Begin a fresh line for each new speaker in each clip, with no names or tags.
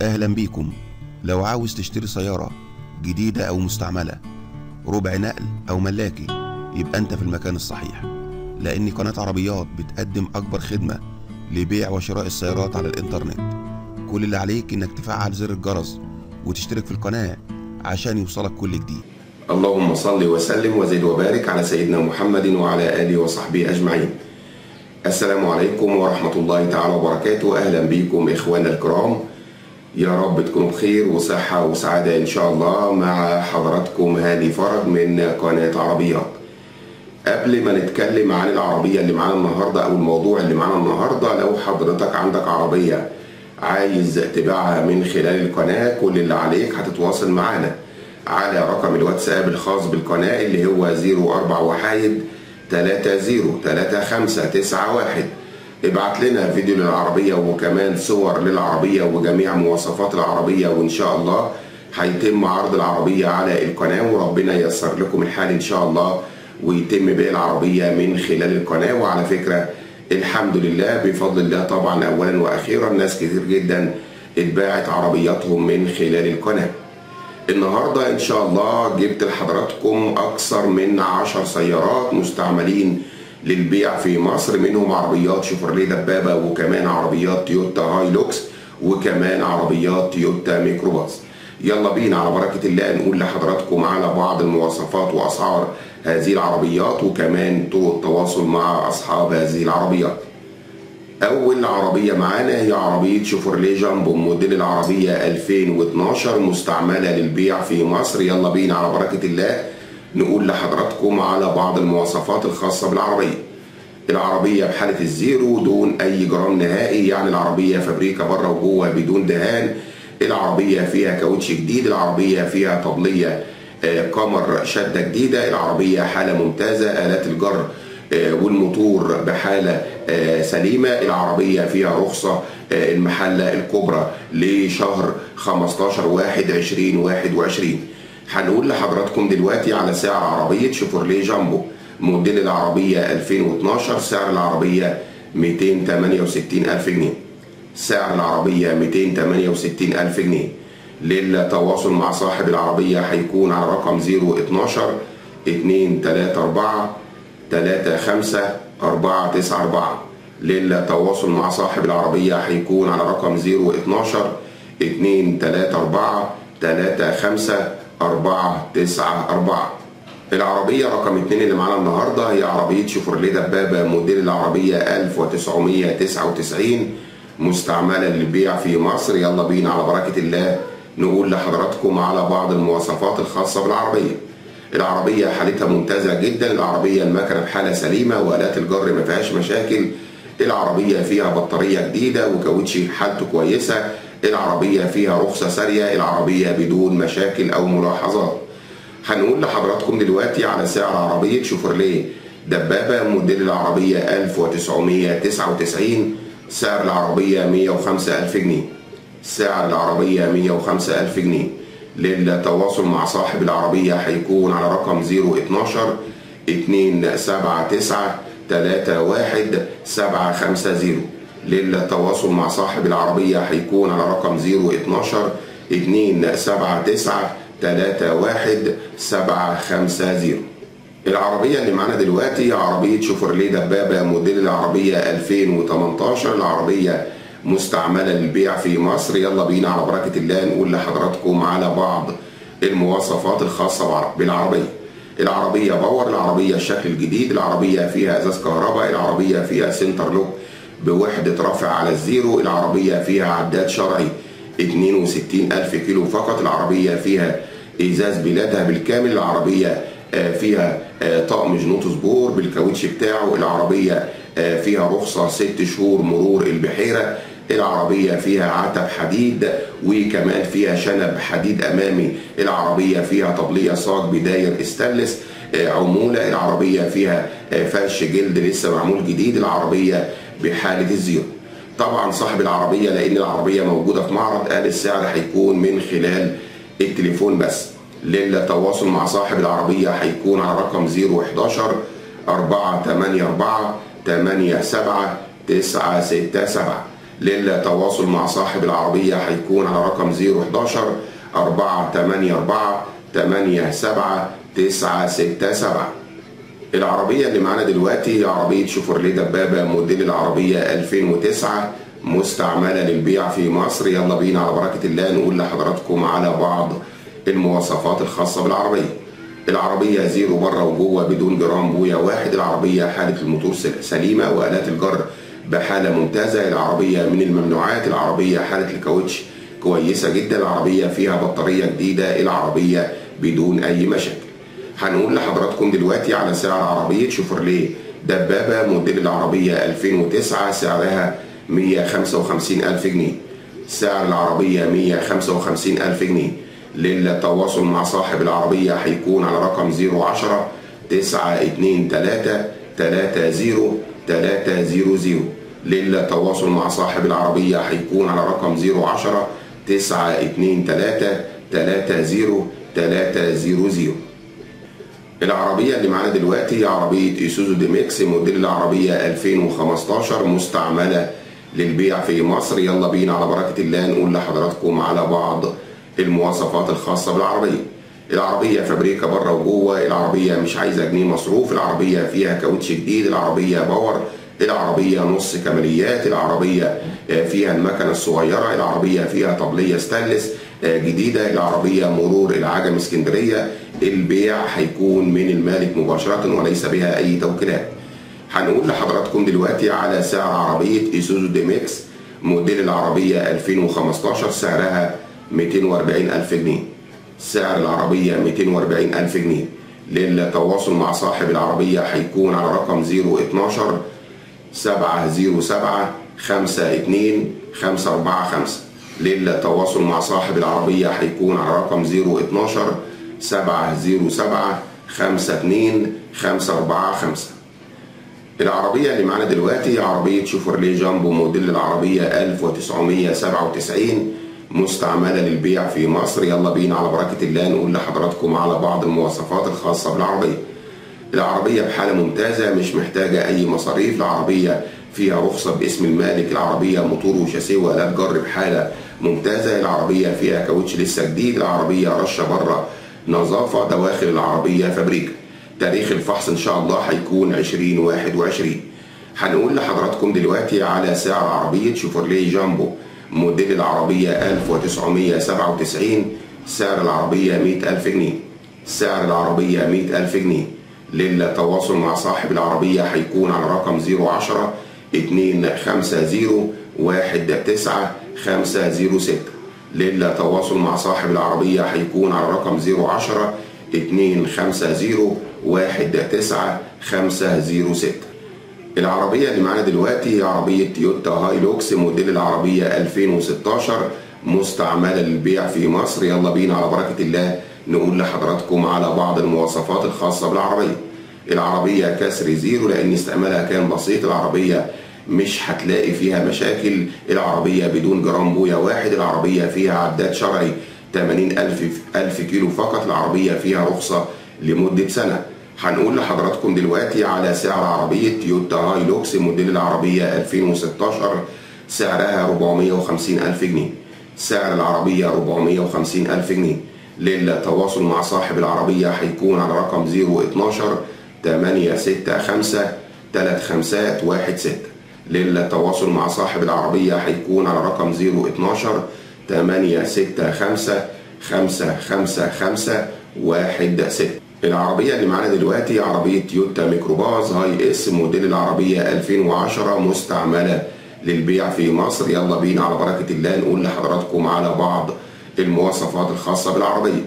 أهلا بيكم. لو عاوز تشتري سيارة جديدة أو مستعملة، ربع نقل أو ملاكي، يبقى أنت في المكان الصحيح، لأن قناة عربيات بتقدم أكبر خدمة لبيع وشراء السيارات على الإنترنت. كل اللي عليك إنك تفعل زر الجرس وتشترك في القناة عشان يوصلك كل جديد.
اللهم صل وسلم وزد وبارك على سيدنا محمد وعلى آله وصحبه أجمعين. السلام عليكم ورحمة الله تعالى وبركاته. أهلا بكم إخوانا الكرام، يا رب تكونوا بخير وصحة وسعادة إن شاء الله. مع حضراتكم هاني فرج من قناة عربيات. قبل ما نتكلم عن العربية اللي معانا النهاردة أو الموضوع اللي معانا النهاردة، لو حضرتك عندك عربية عايز تبيعها من خلال القناة، كل اللي عليك هتتواصل معانا على رقم الواتساب الخاص بالقناة اللي هو 0413033591. ابعت لنا فيديو للعربية وكمان صور للعربية وجميع مواصفات العربية، وإن شاء الله هيتم عرض العربية على القناة، وربنا ييسر لكم الحال إن شاء الله ويتم بيع العربية من خلال القناة. وعلى فكرة الحمد لله بفضل الله طبعا أولا وأخيرا ناس كتير جدا اتباعت عربياتهم من خلال القناة. النهاردة إن شاء الله جبت لحضراتكم أكثر من 10 سيارات مستعملين للبيع في مصر، منهم عربيات شيفروليه دبابة وكمان عربيات تويوتا هايلوكس وكمان عربيات تويوتا ميكروباص. يلا بينا على بركة الله نقول لحضراتكم على بعض المواصفات وأسعار هذه العربيات وكمان طرق التواصل مع أصحاب هذه العربيات. أول عربية معانا هي عربية شيفروليه جامبو موديل العربية 2012 مستعملة للبيع في مصر. يلا بينا على بركة الله نقول لحضراتكم على بعض المواصفات الخاصة بالعربية. العربية بحالة الزيرو دون أي جرام نهائي، يعني العربية فابريكا بره وجوه بدون دهان. العربية فيها كاوتش جديد، العربية فيها طبلية قمر شدة جديدة، العربية حالة ممتازة، آلات الجر والموتور بحالة سليمة. العربية فيها رخصة المحلة الكبرى لشهر 15/1/2021. هنقول لحضراتكم دلوقتي على سعر عربية شيفروليه جامبو موديل العربية 2012. سعر العربية 268,000 جنيه. سعر العربية 268,000 جنيه. للتواصل مع صاحب العربية هيكون على رقم 012 234 35 494. للتواصل مع صاحب العربية هيكون على رقم 012 234 35 494. العربية رقم 2 اللي معانا النهاردة هي عربية شيفروليه دبابة موديل العربية 1999 مستعملة للبيع في مصر. يلا بينا على بركة الله نقول لحضراتكم على بعض المواصفات الخاصة بالعربية. العربية حالتها ممتازة جدا، العربية المكنة بحالة سليمة وآلات الجر ما فيهاش مشاكل. العربية فيها بطارية جديدة وكاوتشي حالته كويسة. العربية فيها رخصة سارية، العربية بدون مشاكل أو ملاحظات. هنقول لحضراتكم دلوقتي على سعر عربية شيفروليه دبابة موديل العربية 1999. سعر العربية 105,000 جنيه. سعر العربية 105,000 جنيه. للتواصل مع صاحب العربية هيكون على رقم 012 279 31750. للتواصل مع صاحب العربية هيكون على رقم 012 279 31750. العربية اللي معانا دلوقتي عربية شيفروليه دبابة موديل العربية 2018. العربية مستعملة للبيع في مصر. يلا بينا على بركة الله نقول لحضراتكم على بعض المواصفات الخاصة بالعربية. العربية باور، العربية الشكل الجديد، العربية فيها ازاز كهرباء، العربية فيها سنتر لوك بوحدة رفع على الزيرو، العربية فيها عداد شرعي 62,000 كيلو فقط، العربية فيها ازاز بلادها بالكامل، العربية فيها طقم جنوط سبور بالكاوتش بتاعه، العربية فيها رخصة 6 شهور مرور البحيرة، العربية فيها عتب حديد وكمان فيها شنب حديد أمامي، العربية فيها طبلية صاج بداير استانلس عمولة، العربية فيها فرش جلد لسه معمول جديد، العربية بحالة الزيرو. طبعا صاحب العربية لأن العربية موجودة في معرض قال السعر هيكون من خلال التليفون بس. للتواصل مع صاحب العربية هيكون على رقم 011 484 87 967. للتواصل مع صاحب العربية هيكون على رقم 011 484 87967. العربية اللي معانا دلوقتي هي عربية شيفروليه دبابة موديل العربية 2009 مستعملة للبيع في مصر. يلا بينا على بركة الله نقول لحضراتكم على بعض المواصفات الخاصة بالعربية. العربية زيرو بره وجوه بدون جرام بويا واحد. العربية حالة الموتور سليمة وآلات الجر بحالة ممتازة. العربية من الممنوعات. العربية حالة الكاوتش كويسة جدا. العربية فيها بطارية جديدة. العربية بدون أي مشاكل. هنقول لحضراتكم دلوقتي على سعر عربية شيفروليه دبابة موديل العربية 2009 سعرها 155,000 جنيه. سعر العربية 155,000 جنيه. للتواصل مع صاحب العربية هيكون على رقم 010 923 30300. للتواصل مع صاحب العربية هيكون على رقم 010 923 30300. العربية اللي معانا دلوقتي هي عربية ايسوزو دي ميكس موديل العربية 2015 مستعملة للبيع في مصر. يلا بينا على بركة الله نقول لحضراتكم على بعض المواصفات الخاصة بالعربية. العربية فابريكا بره وجوه. العربية مش عايزة جنيه مصروف. العربية فيها كاوتش جديد. العربية باور. العربية نص كماليات. العربية فيها المكنة الصغيرة. العربية فيها طبلية ستانلس جديدة. العربية مرور العجم اسكندرية. البيع هيكون من المالك مباشرة وليس بها أي توكيلات. هنقول لحضراتكم دلوقتي على سعر عربية ايسوزو دي ميكس موديل العربية 2015 سعرها 240,000 جنيه. سعر العربية 240,000 جنيه. للتواصل مع صاحب العربية هيكون على رقم 012 707 52545. للتواصل مع صاحب العربية هيكون على رقم 012 707 52545. العربية اللي معانا دلوقتي عربية شيفروليه جامبو موديل العربية 1997 مستعملة للبيع في مصر. يلا بينا على بركة الله نقول لحضراتكم على بعض المواصفات الخاصة بالعربية. العربية بحالة ممتازة مش محتاجة أي مصاريف. العربية فيها رخصة باسم المالك. العربية موتور وشاسيه وآلات جر بحالة ممتازة. العربية فيها كاوتش لسه جديد. العربية رشة بره نظافة. دواخل العربية فابريكا. تاريخ الفحص إن شاء الله هيكون 2021. هنقول لحضراتكم دلوقتي على سعر عربية شيفروليه جامبو موديل العربية 1997 سعر العربية 100,000 جنيه. سعر العربية 100,000 جنيه. للتواصل مع صاحب العربية هيكون على رقم 010 250 19506. للتواصل مع صاحب العربية هيكون على رقم 010 250 19506. العربية اللي معانا دلوقتي هي عربية تويوتا هايلوكس موديل العربية 2016 مستعملة للبيع في مصر. يلا بينا على بركة الله نقول لحضراتكم على بعض المواصفات الخاصة بالعربية. العربية كسر زيرو لأن استعمالها كان بسيط. العربية مش هتلاقي فيها مشاكل. العربية بدون جرام بويا واحد. العربية فيها عداد شرعي 80,000 كيلو فقط. العربية فيها رخصة لمدة سنة. هنقول لحضراتكم دلوقتي على سعر عربية تويوتا هايلوكس موديل العربية 2016 سعرها 450,000 جنيه. سعر العربية 450,000 جنيه. للتواصل مع صاحب العربية هيكون على رقم 012 865 3516. للتواصل مع صاحب العربية هيكون على رقم 012 865 55516. العربية اللي معانا دلوقتي عربية تويوتا ميكروباص هاي اس موديل العربية 2010 مستعملة للبيع في مصر. يلا بينا على بركة الله نقول لحضراتكم على بعض المواصفات الخاصة بالعربية.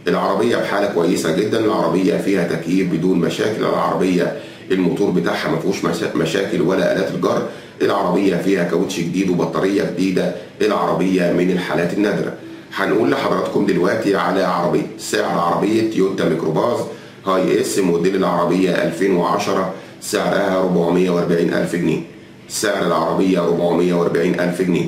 العربية بحالة كويسة جدا. العربية فيها تكييف بدون مشاكل. العربية الموتور بتاعها ما فيهوش مشاكل ولا آلات الجر. العربية فيها كاوتش جديد وبطارية جديدة. العربية من الحالات النادرة. هنقول لحضراتكم دلوقتي على عربية سعر عربية تويوتا ميكروباص هاي اس موديل العربية 2010 سعرها 440,000 جنيه. سعر العربية 440,000 جنيه.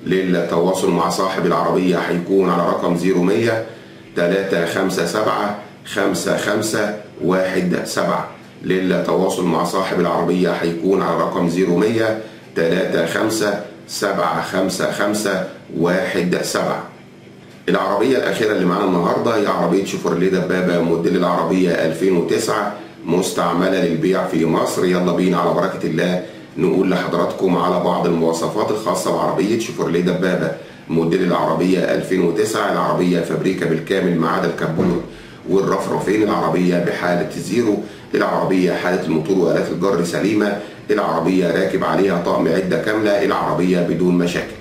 للتواصل مع صاحب العربية هيكون على رقم 0100 357 5517. للتواصل مع صاحب العربية هيكون على رقم 0100 357 75517. العربية الأخيرة اللي معانا النهاردة هي عربية شيفروليه دبابة موديل العربية 2009 مستعملة للبيع في مصر. يلا بينا على بركة الله نقول لحضراتكم على بعض المواصفات الخاصة بعربية شيفروليه دبابة موديل العربية 2009. العربية فابريكا بالكامل ما عدا الكبوت والرفرفين. العربية بحالة زيرو. العربية حالة الموتور وآلات الجر سليمة. العربية راكب عليها طقم عدة كاملة. العربية بدون مشاكل.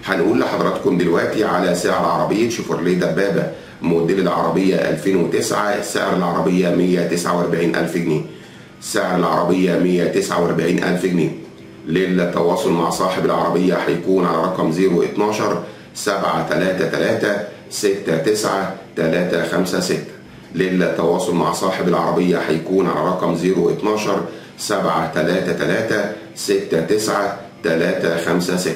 هنقول لحضراتكم دلوقتي على سعر عربية شيفروليه دبابة موديل العربية 2009. سعر العربية 149,000 جنيه. سعر العربية 149,000 جنيه. للتواصل مع صاحب العربية هيكون على رقم 012 733 69356. للتواصل مع صاحب العربية هيكون على رقم 012 733 69356.